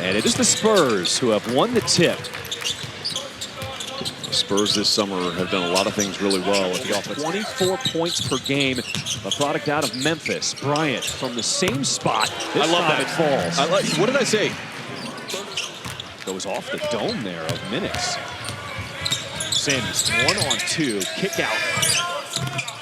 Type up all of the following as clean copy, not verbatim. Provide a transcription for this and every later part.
And it is the Spurs who have won the tip. The Spurs this summer have done a lot of things really well at the offense. 24 points per game, a product out of Memphis. Bryant from the same spot. This I love time that. it falls. What did I say? Goes off the dome there of Minix. Sims, 1-on-2, kick out.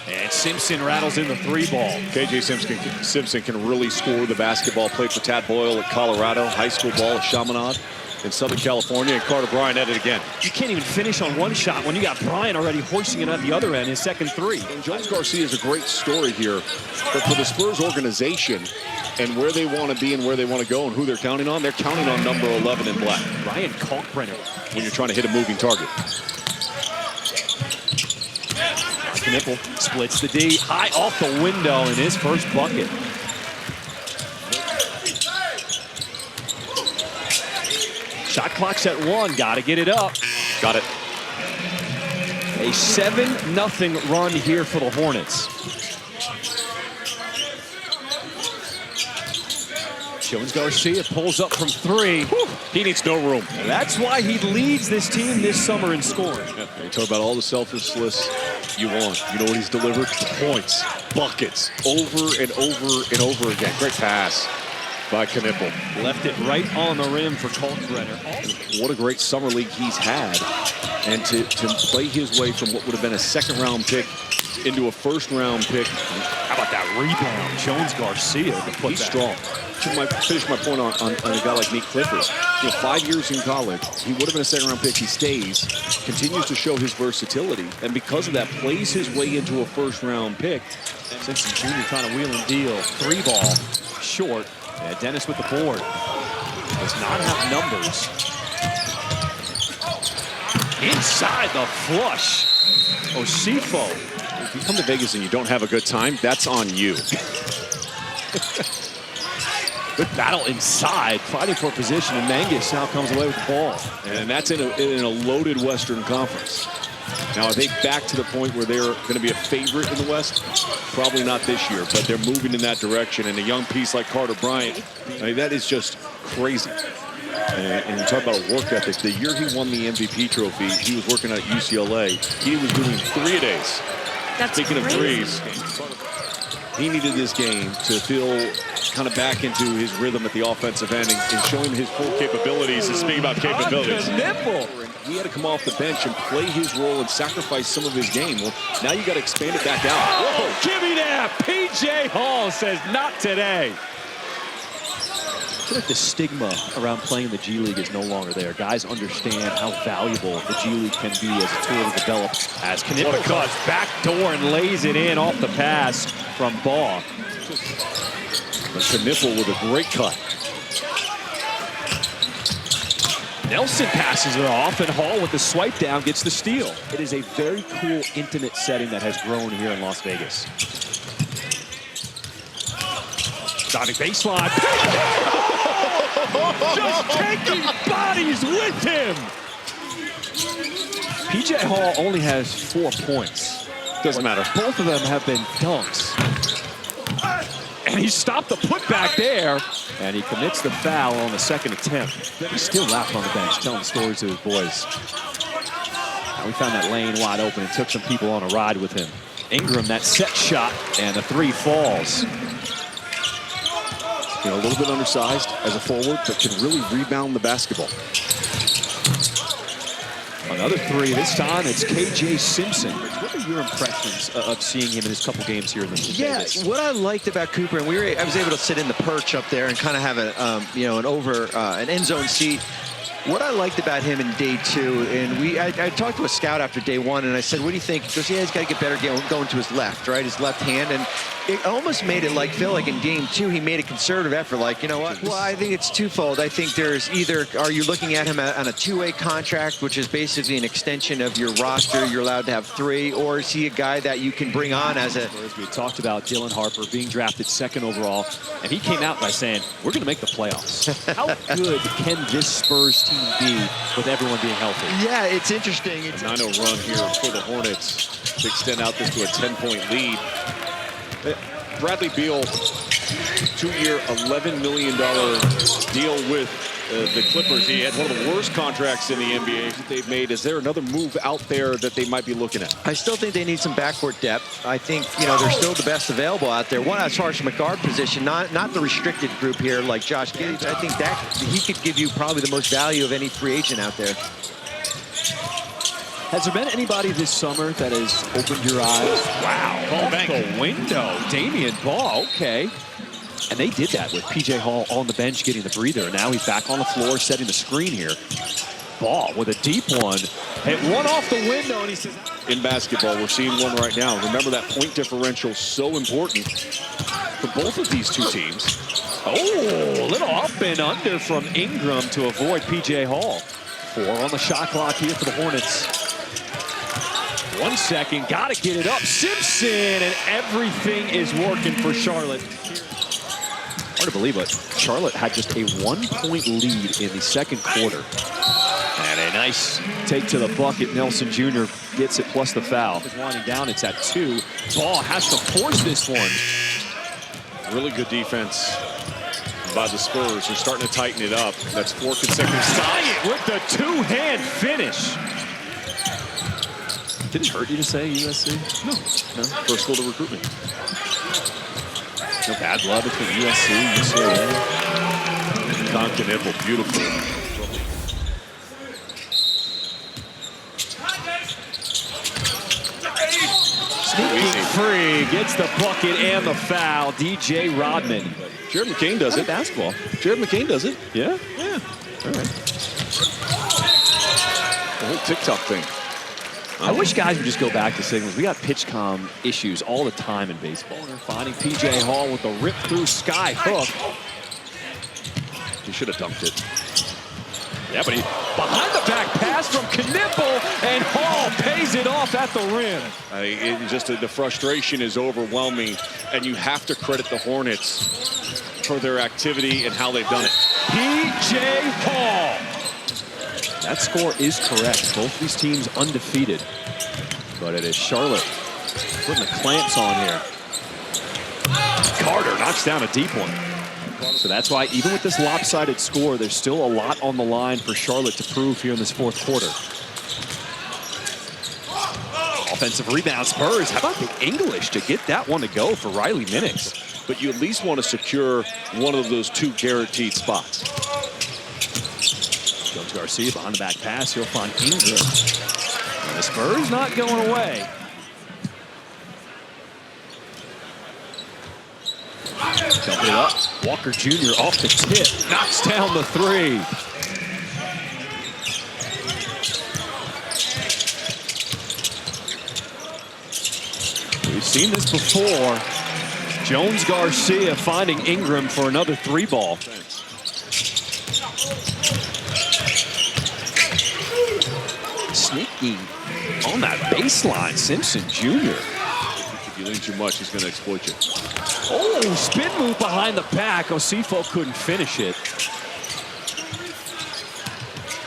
And Simpson rattles in the 3-ball. KJ Simpson can really score the basketball. Played for Tad Boyle at Colorado, high school ball at Chaminade in Southern California, and Carter Bryant at it again. You can't even finish on one shot when you got Bryant already hoisting it at the other end, his second 3. And Jones Garcia is a great story here, but for the Spurs organization and where they want to be and where they want to go and who they're counting on, number 11 in black. Ryan Kalkbrenner. When you're trying to hit a moving target. Knipple splits the D, high off the window in his first bucket. Shot clock's at 1, gotta get it up. Got it. A 7-0 run here for the Hornets. Jones Garcia pulls up from 3. Whew. He needs no room. That's why he leads this team this summer in scoring. Yeah, you talk about all the selflessness you want. You know what he's delivered? Points, buckets, over and over and over again. Great pass by Knipple. Left it right on the rim for Kalkbrenner. What a great summer league he's had. And to play his way from what would have been a second-round pick into a first-round pick. How about that rebound? Jones Garcia to put He's that. strong. To finish my point on a guy like Nate Clifford. 5 years in college, he would have been a second-round pick. He stays, continues to show his versatility, and because of that, plays his way into a first-round pick. Simpson Jr. trying to wheel and deal. 3-ball, short. And Dennis with the board. Does not have numbers. Inside the flush. Osifo. If you come to Vegas and you don't have a good time, that's on you. Good battle inside, fighting for position, and Mangus now comes away with the ball. And that's in a loaded Western Conference. Now, are they back to the point where they're going to be a favorite in the West? Probably not this year, but they're moving in that direction. And a young piece like Carter Bryant, I mean, that is just crazy. And you talk about a work ethic. The year he won the MVP trophy, he was working at UCLA. He was doing 3 a days. Speaking of threes, he needed this game to feel kind of back into his rhythm at the offensive end and showing his full capabilities. And speaking about capabilities, he had to come off the bench and play his role and sacrifice some of his game. Well, now you got to expand it back out. Whoa, give me that! P.J. Hall says not today. I feel like the stigma around playing the G League is no longer there. Guys understand how valuable the G League can be as a tool to develop. As Knipple cuts back door and lays it in off the pass from Baugh. Knipple with a great cut. Nelson passes it off, and Hall with the swipe down gets the steal. It is a very cool, intimate setting that has grown here in Las Vegas. Diving baseline. Just taking bodies with him. P.J. Hall only has 4 points. Doesn't matter. Both of them have been dunks. And he stopped the putback there. And he commits the foul on the second attempt. He's still laughing on the bench, telling stories to his boys. Now we found that lane wide open and took some people on a ride with him. Ingram, that set shot, and the 3 falls. You know, a little bit undersized as a forward, but can really rebound the basketball. Another 3, this time it's KJ Simpson. What are your impressions of seeing him in his couple games here in the Vegas? What I liked about Cooper, and I was able to sit in the perch up there and kind of have an end zone seat. What I liked about him in day 2, and I talked to a scout after day 1, and I said, what do you think? He goes, yeah, he's got to get better going to his left, right? His left hand. And it almost made it feel like in game 2, he made a conservative effort. Like, you know what? Well, I think it's twofold. I think there's either, are you looking at him on a 2-way contract, which is basically an extension of your roster, you're allowed to have 3, or is he a guy that you can bring on as a... As we talked about Dylan Harper being drafted 2nd overall, and he came out by saying, we're going to make the playoffs. How good can this Spurs team be with everyone being healthy? Yeah, it's interesting. A 9-0 run here for the Hornets to extend out this to a 10-point lead. Bradley Beal, 2-year, $11 million deal with the Clippers. He had one of the worst contracts in the NBA that they've made. Is there another move out there that they might be looking at? I still think they need some backcourt depth. I think, you know, they're still the best available out there. One, as far as from a guard position, not the restricted group here like Josh Giddey. I think that he could give you probably the most value of any free agent out there. Has there been anybody this summer that has opened your eyes? Wow, off the window. Damian Ball, okay. And they did that with P.J. Hall on the bench getting the breather. And now he's back on the floor setting the screen here. Ball with a deep one. Hit one off the window, and he says... In basketball, we're seeing one right now. Remember, that point differential so important for both of these two teams. Oh, a little up and under from Ingram to avoid P.J. Hall. 4 on the shot clock here for the Hornets. 1 second, got to get it up. Simpson, and everything is working for Charlotte. Hard to believe, but Charlotte had just a 1-point lead in the second quarter. And a nice take to the bucket. Nelson Jr. gets it plus the foul. It's winding down, it's at 2. Ball has to force this one. Really good defense by the Spurs. They're starting to tighten it up. That's 4 consecutive. Bryant with the 2-hand finish. Did it hurt you to say USC? No. First school to recruitment. No bad blood between USC and UCLA. Duncan Nipple, beautiful. Sneaking free, gets the bucket and the foul. DJ Rodman. Jared McCain does it. Basketball. Jared McCain does it. Yeah? Yeah. All right. The whole TikTok thing. I wish guys would just go back to signals. We got pitch-com issues all the time in baseball. They're finding P.J. Hall with a rip-through sky hook. He should have dunked it. Yeah, but he behind the back pass from Knipple, and Hall pays it off at the rim. The frustration is overwhelming, and you have to credit the Hornets for their activity and how they've done it. P.J. Hall. That score is correct. Both these teams undefeated. But it is Charlotte putting the clamps on here. Carter knocks down a deep one. So that's why even with this lopsided score, there's still a lot on the line for Charlotte to prove here in this fourth quarter. Offensive rebound, Spurs. How about the English to get that one to go for Riley Minix? But you at least want to secure one of those 2 guaranteed spots. Jones Garcia behind the back pass. He'll find Ingram. And the Spurs not going away. Jumping it up. Walker Jr. off the tip. Knocks down the 3. We've seen this before. Jones Garcia finding Ingram for another 3-ball. Sneaky on that baseline, Simpson Jr. If you lean too much, he's going to exploit you. Oh, spin move behind the back. Osifo couldn't finish it.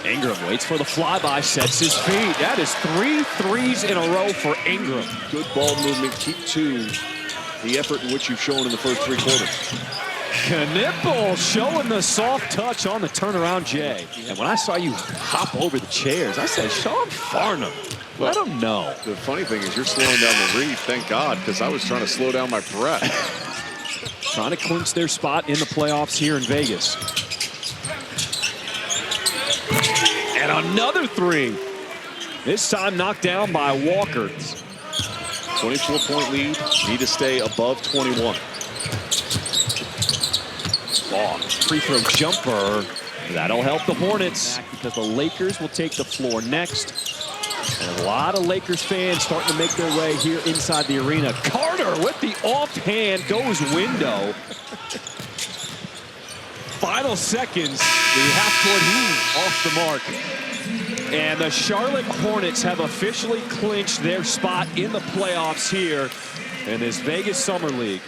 Ingram waits for the flyby, sets his feet. That is 3 threes in a row for Ingram. Good ball movement. Keep to the effort in which you've shown in the first 3 quarters. Knipple showing the soft touch on the turnaround, Jay. And when I saw you hop over the chairs, I said, Sean Farnham, let him know. The funny thing is you're slowing down the read, thank God, because I was trying to slow down my breath. Trying to clinch their spot in the playoffs here in Vegas. And another 3. This time knocked down by Walker. 24-point lead, need to stay above 21. Long free throw jumper. That'll help the Hornets because the Lakers will take the floor next. And a lot of Lakers fans starting to make their way here inside the arena. Carter with the offhand goes window. Final seconds, the half-court heave off the mark. And the Charlotte Hornets have officially clinched their spot in the playoffs here in this Vegas Summer League.